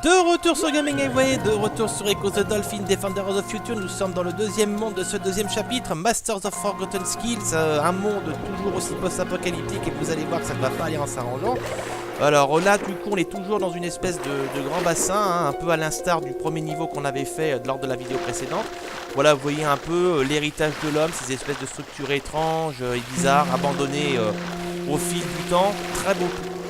De retour sur Gaming Highway, de retour sur Echo the Dolphin, Defenders of Future. Nous sommes dans le deuxième monde de ce deuxième chapitre, Masters of Forgotten Skills, un monde toujours aussi post-apocalyptique, et vous allez voir que ça ne va pas aller en s'arrangeant. Alors là, du coup, on est toujours dans une espèce de grand bassin, hein, un peu à l'instar du premier niveau qu'on avait fait lors de la vidéo précédente. Voilà, vous voyez un peu l'héritage de l'homme, ces espèces de structures étranges et bizarres, abandonnées au fil du temps.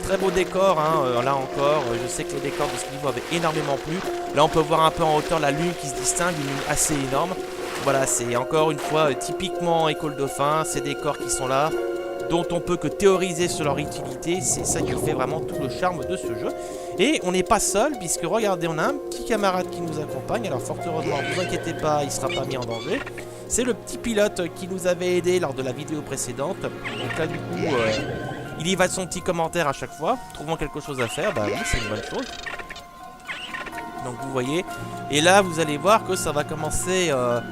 Très beau décor, hein, là encore, je sais que les décors de ce niveau avaient énormément plu. Là on peut voir un peu en hauteur la lune qui se distingue, une lune assez énorme. Voilà, c'est encore une fois typiquement École Dauphin, ces décors qui sont là, dont on peut que théoriser sur leur utilité. C'est ça qui fait vraiment tout le charme de ce jeu. Et on n'est pas seul, puisque regardez, on a un petit camarade qui nous accompagne. Alors fort heureusement, ne vous inquiétez pas, il ne sera pas mis en danger. C'est le petit pilote qui nous avait aidé lors de la vidéo précédente. Donc là du coup... il y va de son petit commentaire à chaque fois, trouvant quelque chose à faire, bah oui, c'est une bonne chose. Donc vous voyez, et là vous allez voir que ça va commencer à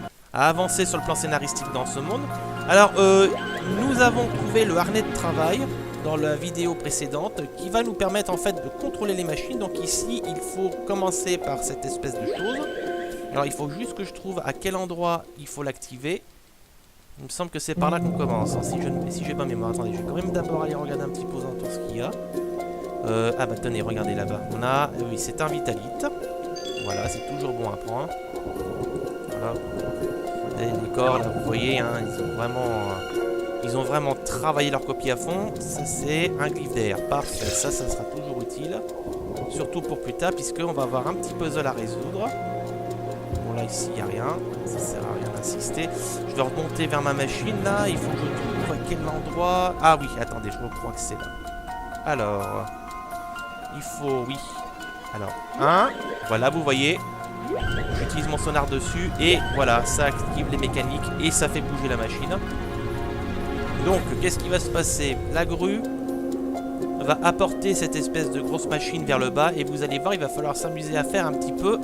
avancer sur le plan scénaristique dans ce monde. Alors, nous avons trouvé le harnais de travail dans la vidéo précédente qui va nous permettre en fait de contrôler les machines. Donc ici, il faut commencer par cette espèce de chose. Alors il faut juste que je trouve à quel endroit il faut l'activer. Il me semble que c'est par là qu'on commence, hein, si j'ai pas mémoire. Attendez, je vais quand même d'abord aller regarder un petit peu aux alentours ce qu'il y a. Ah bah tenez, regardez là-bas. On a, oui, c'est un Vitalite. Voilà, c'est toujours bon à prendre. Voilà. Les décors, là, vous voyez, hein, ils ont vraiment travaillé leur copie à fond. Ça, c'est un glyphe d'air. Parfait, ça sera toujours utile. Surtout pour plus tard, puisqu'on va avoir un petit puzzle à résoudre. Bon, là, ici, il n'y a rien. Ça sert à rien d'insister. Je vais remonter vers ma machine, là. Il faut que je trouve à quel endroit... Ah oui, attendez, je crois que c'est là. Alors... il faut... oui. Alors, voilà, vous voyez. J'utilise mon sonar dessus. Et voilà, ça active les mécaniques. Et ça fait bouger la machine. Donc, qu'est-ce qui va se passer? La grue va apporter cette espèce de grosse machine vers le bas. Et vous allez voir, il va falloir s'amuser à faire un petit peu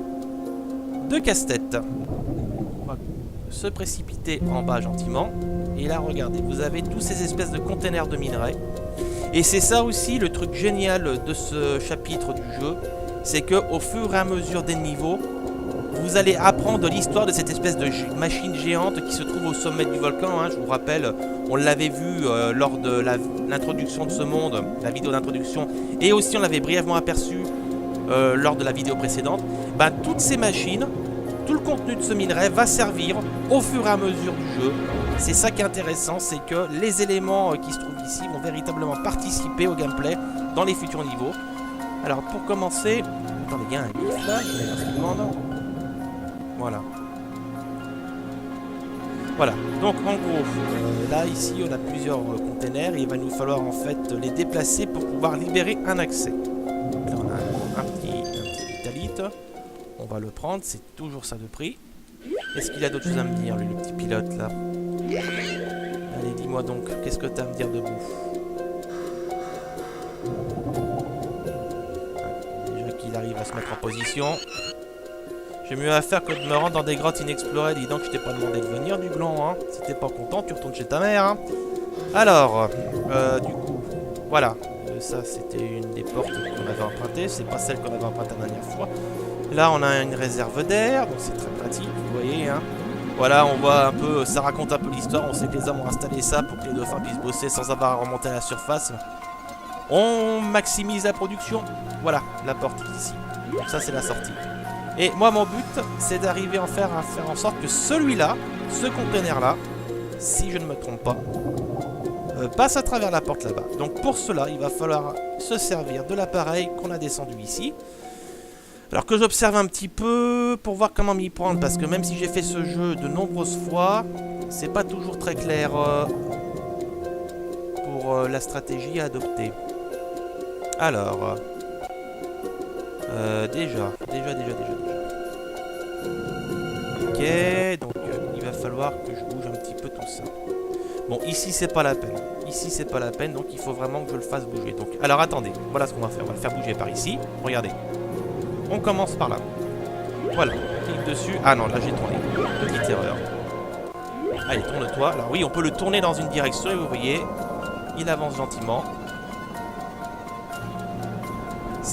de casse-tête. On va se précipiter en bas gentiment. Et là, regardez, vous avez tous ces espèces de containers de minerais. Et c'est ça aussi le truc génial de ce chapitre du jeu. C'est que au fur et à mesure des niveaux, vous allez apprendre l'histoire de cette espèce de machine géante qui se trouve au sommet du volcan. Hein. Je vous rappelle, on l'avait vu lors de l'introduction de ce monde, la vidéo d'introduction. Et aussi, on l'avait brièvement aperçu lors de la vidéo précédente. Ben, toutes ces machines, tout le contenu de ce minerai va servir au fur et à mesure du jeu. C'est ça qui est intéressant, c'est que les éléments qui se trouvent ici vont véritablement participer au gameplay dans les futurs niveaux. Alors pour commencer, attendez, il y a un glyphe là, je vais voir ce qu'il demande. Voilà. Voilà, donc en gros, là ici on a plusieurs containers et il va nous falloir en fait les déplacer pour pouvoir libérer un accès. Là on a un petit Vitalite, on va le prendre, c'est toujours ça de prix. Est-ce qu'il a d'autres choses à me dire, lui, le petit pilote là? Allez, dis-moi donc, qu'est-ce que tu as à me dire debout? Déjà qu'il arrive à se mettre en position. J'ai mieux à faire que de me rendre dans des grottes inexplorées. Dis donc, je t'ai pas demandé de venir, du gland, hein. Si t'es pas content, tu retournes chez ta mère, hein. Alors, du coup, voilà. Ça, c'était une des portes qu'on avait empruntées. C'est pas celle qu'on avait empruntée la dernière fois. Là, on a une réserve d'air, donc c'est très pratique, vous voyez, hein. Voilà, on voit un peu, ça raconte un peu l'histoire. On sait que les hommes ont installé ça pour que les dauphins puissent bosser sans avoir à remonter à la surface. On maximise la production. Voilà, la porte ici. Donc ça, c'est la sortie. Et moi, mon but, c'est d'arriver à faire en sorte que celui-là, ce container-là, si je ne me trompe pas, passe à travers la porte là-bas. Donc pour cela, il va falloir se servir de l'appareil qu'on a descendu ici. Alors que j'observe un petit peu pour voir comment m'y prendre, parce que même si j'ai fait ce jeu de nombreuses fois, c'est pas toujours très clair pour la stratégie à adopter. Alors, déjà. Ok, donc il va falloir que je bouge un petit peu tout ça. Bon, ici c'est pas la peine. Ici c'est pas la peine, donc il faut vraiment que je le fasse bouger. Donc, alors attendez, voilà ce qu'on va faire. On va le faire bouger par ici. Regardez. On commence par là. Voilà, on clique dessus. Ah non, là j'ai tourné. Petite erreur. Allez, tourne-toi. Alors oui, on peut le tourner dans une direction et vous voyez, il avance gentiment.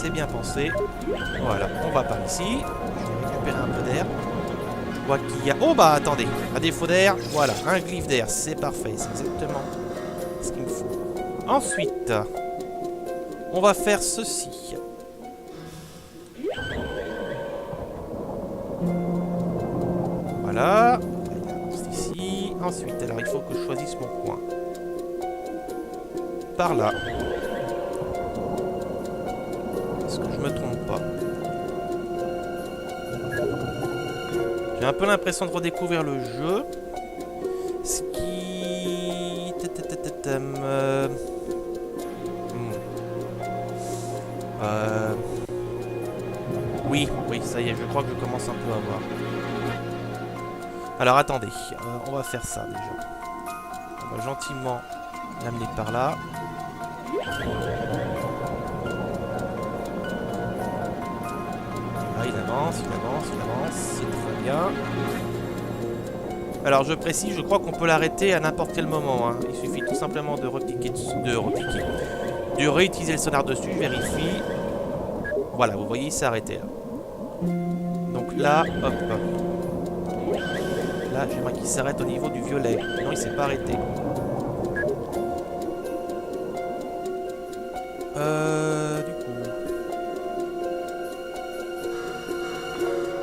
c'est bien pensé. Voilà, on va par ici. Je vais récupérer un peu d'air. Je vois qu'il y a... Oh bah attendez, à défaut d'air, voilà, un glyphe d'air, c'est parfait, c'est exactement ce qu'il me faut. Ensuite, on va faire ceci. Voilà, c'est ici. Ensuite, alors il faut que je choisisse mon coin. Par là. Est-ce que je me trompe pas? J'ai un peu l'impression de redécouvrir le jeu. Ce qui... Oui, ça y est, je crois que je commence un peu à voir. Alors attendez, on va faire ça déjà. On va gentiment l'amener par là. Ah, il avance, c'est très bien. Alors je précise, je crois qu'on peut l'arrêter à n'importe quel moment. Hein. Il suffit tout simplement de recliquer dessus, de réutiliser le sonar dessus, je vérifie. Voilà, vous voyez, il s'est arrêté là. Donc là, hop. Là, j'aimerais qu'il s'arrête au niveau du violet. Non, il s'est pas arrêté. Du coup...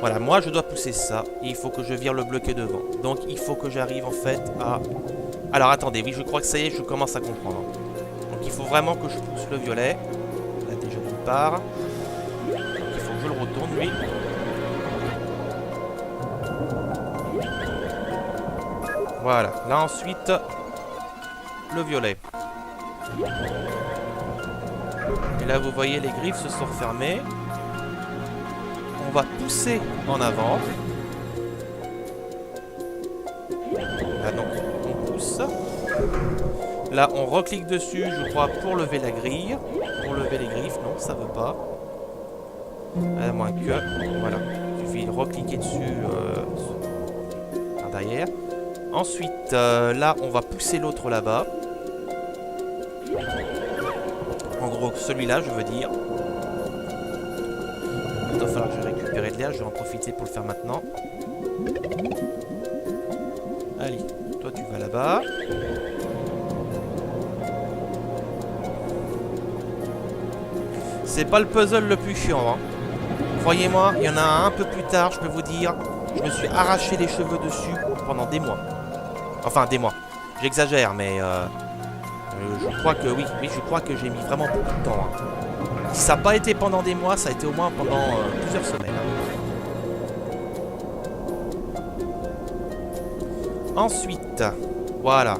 Voilà, moi je dois pousser ça. Et il faut que je vire le bloqué devant. Donc il faut que j'arrive en fait à... Alors attendez, oui, je crois que ça y est, je commence à comprendre. Donc il faut vraiment que je pousse le violet. Là déjà d'une part. Donc il faut que je le retourne, lui. Voilà, là ensuite, le violet. Et là vous voyez les griffes se sont refermées. On va pousser en avant. Là donc on pousse. Là on reclique dessus je crois pour lever la grille. Pour lever les griffes, non ça veut pas. À moins que, voilà, il suffit de recliquer dessus par derrière. Ensuite, là, on va pousser l'autre là-bas. En gros, celui-là, je veux dire. Il va falloir que je récupère de l'air. Je vais en profiter pour le faire maintenant. Allez, toi, tu vas là-bas. C'est pas le puzzle le plus chiant, hein. Croyez-moi, il y en a un peu plus tard, je peux vous dire. Je me suis arraché les cheveux dessus pendant des mois. Enfin, des mois. J'exagère, mais je crois que oui, je crois que j'ai mis vraiment beaucoup de temps. Hein. Si ça n'a pas été pendant des mois, ça a été au moins pendant plusieurs semaines. Ensuite, voilà.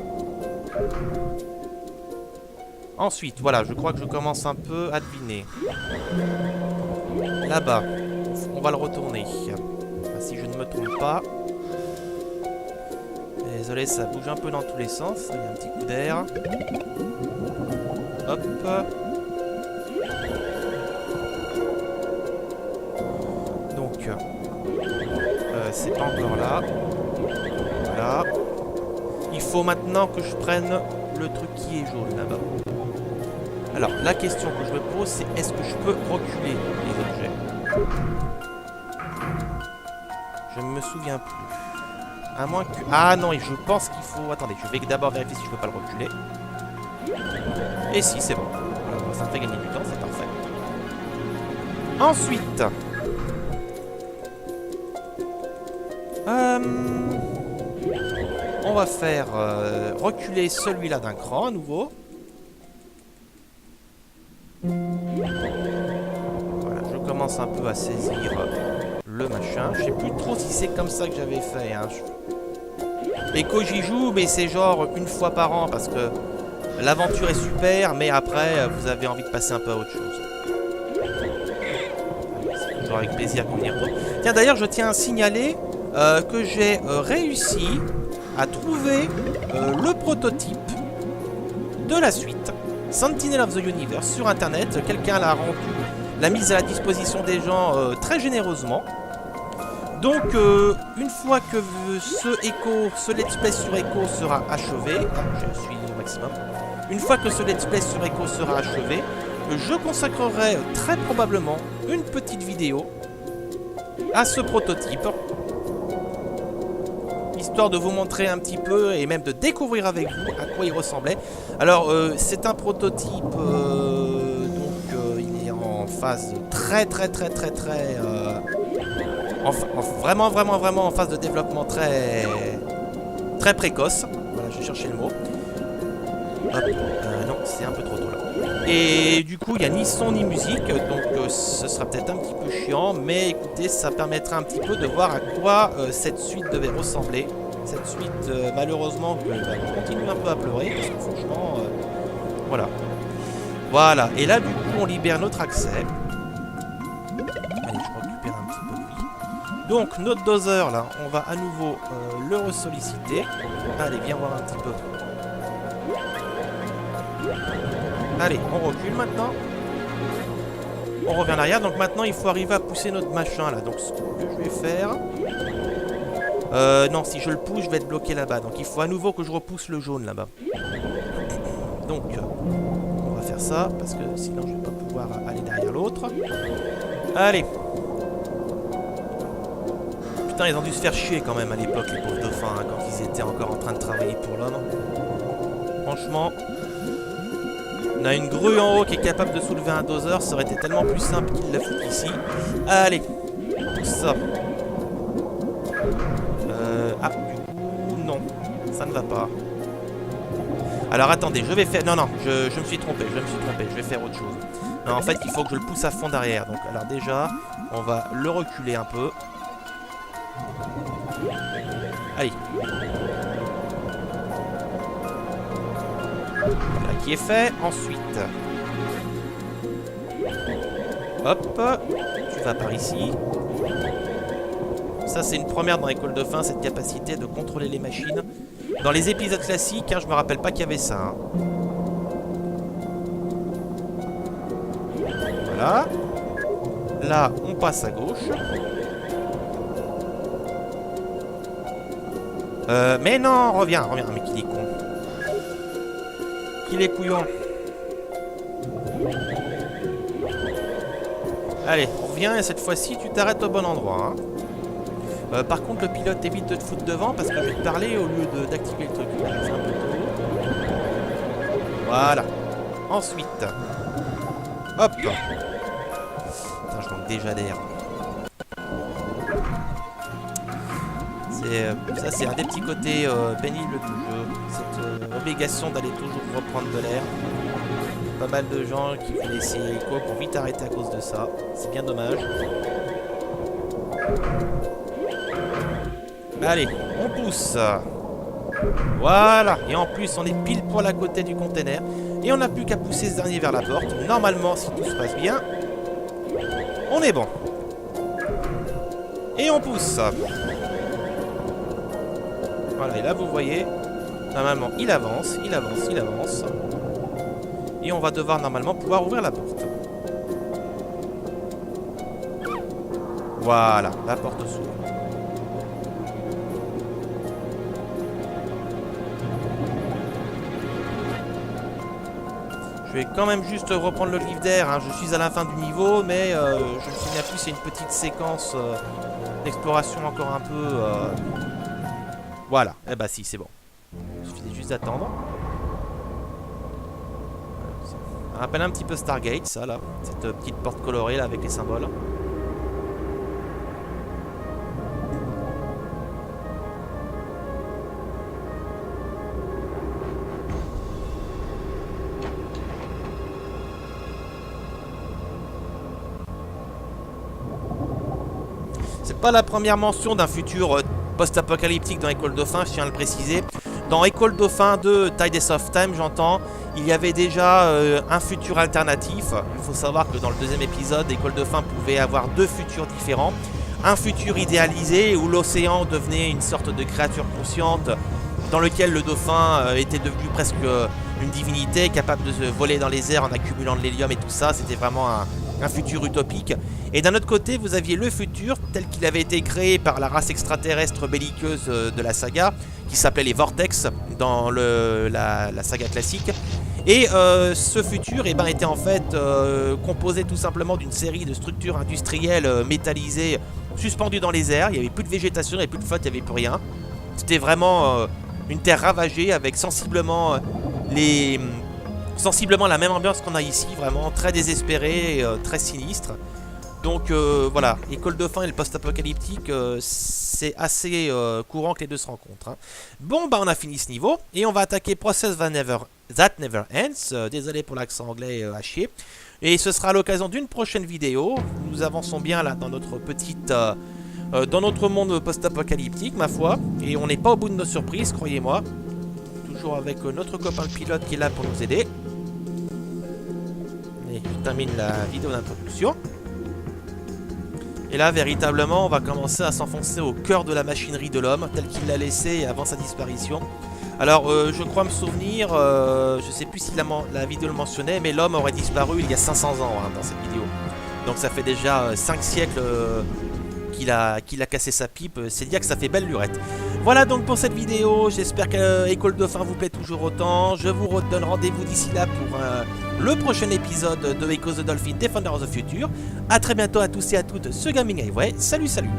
Ensuite, voilà, je crois que je commence un peu à deviner. Là-bas, on va le retourner. Si je ne me trompe pas. Désolé, ça bouge un peu dans tous les sens. Il y a un petit coup d'air. Hop. Donc, c'est pas encore là. Voilà. Il faut maintenant que je prenne le truc qui est jaune là-bas. Alors, la question que je me pose, c'est est-ce que je peux reculer les objets? Je ne me souviens plus. À moins que... Ah non, et je pense qu'il faut... Attendez, je vais d'abord vérifier si je peux pas le reculer. Et si, c'est bon. Voilà, ça me fait gagner du temps, c'est parfait. Ensuite... on va faire reculer celui-là d'un cran à nouveau. Voilà, je commence un peu à saisir le machin. Je sais plus trop si c'est comme ça que j'avais fait. Hein. Echo, j'y joue, mais c'est genre une fois par an parce que l'aventure est super, mais après, vous avez envie de passer un peu à autre chose. C'est toujours avec plaisir qu'on y retourne. Tiens, d'ailleurs, je tiens à signaler que j'ai réussi à trouver le prototype de la suite Sentinel of the Universe sur internet. Quelqu'un l'a rendu, l'a mise à la disposition des gens très généreusement. Donc une fois que ce let's play sur Echo sera achevé, je suis au maximum. Une fois que ce let's play sur Echo sera achevé, je consacrerai très probablement une petite vidéo à ce prototype, histoire de vous montrer un petit peu et même de découvrir avec vous à quoi il ressemblait. Alors c'est un prototype, il est en phase vraiment en phase de développement très précoce. Voilà, je cherchais le mot. Hop, non, c'est un peu trop tôt là. Et du coup, il n'y a ni son ni musique, donc ce sera peut-être un petit peu chiant, mais écoutez, ça permettra un petit peu de voir à quoi cette suite devait ressembler. Cette suite, malheureusement, on continue un peu à pleurer, parce que franchement, voilà. Voilà, et là, du coup, on libère notre accès. Allez, je récupère un petit peu de vie. Donc, notre doseur, là, on va à nouveau le ressolliciter. Allez, viens voir un petit peu. Allez, on recule maintenant. On revient en arrière. Donc maintenant, il faut arriver à pousser notre machin là. Donc ce que je vais faire... non, si je le pousse, je vais être bloqué là-bas. Donc il faut à nouveau que je repousse le jaune là-bas. Donc, on va faire ça. Parce que sinon, je vais pas pouvoir aller derrière l'autre. Allez. Putain, ils ont dû se faire chier quand même à l'époque, les pauvres dauphins, hein, quand ils étaient encore en train de travailler pour l'homme. Franchement... On a une grue en haut qui est capable de soulever un doseur. Ça aurait été tellement plus simple qu'il la fout ici. Allez. Tout ça. Ah, du coup, non. Ça ne va pas. Alors, attendez. Je vais faire... Non, je me suis trompé. Je vais faire autre chose. Non, en fait, il faut que je le pousse à fond derrière. Donc, alors déjà, on va le reculer un peu. Allez. Voilà qui est fait. Ensuite, hop, tu vas par ici. Ça, c'est une première dans École de Fin, cette capacité de contrôler les machines. Dans les épisodes classiques, hein, je me rappelle pas qu'il y avait ça. Hein. Voilà. Là, on passe à gauche. Mais non, reviens, mais qu'il est con. Il est couillon. Allez, on revient et cette fois-ci tu t'arrêtes au bon endroit. Hein. Par contre, le pilote évite de te foutre devant parce que je vais te parler au lieu d'activer le truc. C'est un peu trop. Voilà. Ensuite. Hop. Putain, je manque déjà d'air. Ça, c'est un des petits côtés pénibles du jeu. Cette obligation d'aller toujours reprendre de l'air. Pas mal de gens qui vont laisser quoi pour vite arrêter à cause de ça. C'est bien dommage. Allez, on pousse. Voilà. Et en plus, on est pile poil à côté du container. Et on n'a plus qu'à pousser ce dernier vers la porte. Normalement, si tout se passe bien, on est bon. Et on pousse. Voilà, et là vous voyez, normalement il avance. Et on va devoir normalement pouvoir ouvrir la porte. Voilà, la porte s'ouvre. Je vais quand même juste reprendre le livre d'air, hein. Je suis à la fin du niveau, mais je me souviens plus, c'est une petite séquence d'exploration encore un peu... Voilà, eh bah si, c'est bon. Il suffisait juste d'attendre. Ça rappelle un petit peu Stargate, ça, là. Cette petite porte colorée, là, avec les symboles. C'est pas la première mention d'un futur post-apocalyptique dans École Dauphin, je tiens à le préciser. Dans École Dauphin 2, Tides of Time, j'entends, il y avait déjà un futur alternatif. Il faut savoir que dans le deuxième épisode, École Dauphin pouvait avoir deux futurs différents. Un futur idéalisé où l'océan devenait une sorte de créature consciente dans lequel le dauphin était devenu presque une divinité, capable de se voler dans les airs en accumulant de l'hélium et tout ça. C'était vraiment un futur utopique. Et d'un autre côté, vous aviez le futur tel qu'il avait été créé par la race extraterrestre belliqueuse de la saga, qui s'appelait les Vortex dans la saga classique. Et ce futur était en fait composé tout simplement d'une série de structures industrielles métallisées suspendues dans les airs. Il n'y avait plus de végétation, il n'y avait plus de flotte, il n'y avait plus rien. C'était vraiment une terre ravagée avec sensiblement la même ambiance qu'on a ici, vraiment très désespéré, très sinistre. Donc voilà, École de fin et le post-apocalyptique, c'est assez courant que les deux se rencontrent. Hein. Bon, bah on a fini ce niveau, et on va attaquer Process That Never Ends. Désolé pour l'accent anglais à chier. Et ce sera à l'occasion d'une prochaine vidéo. Nous avançons bien là dans notre petite... dans notre monde post-apocalyptique, ma foi. Et on n'est pas au bout de nos surprises, croyez-moi. Toujours avec notre copain le pilote qui est là pour nous aider. Et je termine la vidéo d'introduction. Et là, véritablement, on va commencer à s'enfoncer au cœur de la machinerie de l'homme, tel qu'il l'a laissé avant sa disparition. Alors, je crois me souvenir, je sais plus si la vidéo le mentionnait, mais l'homme aurait disparu il y a 500 ans hein, dans cette vidéo. Donc ça fait déjà 5 siècles qu'il a cassé sa pipe, c'est dire que ça fait belle lurette. Voilà donc pour cette vidéo, j'espère que École de fin vous plaît toujours autant. Je vous redonne rendez-vous d'ici là pour le prochain épisode de Echoes the Dolphin Defender of the Future. A très bientôt à tous et à toutes, ce Gaming Highway, salut salut.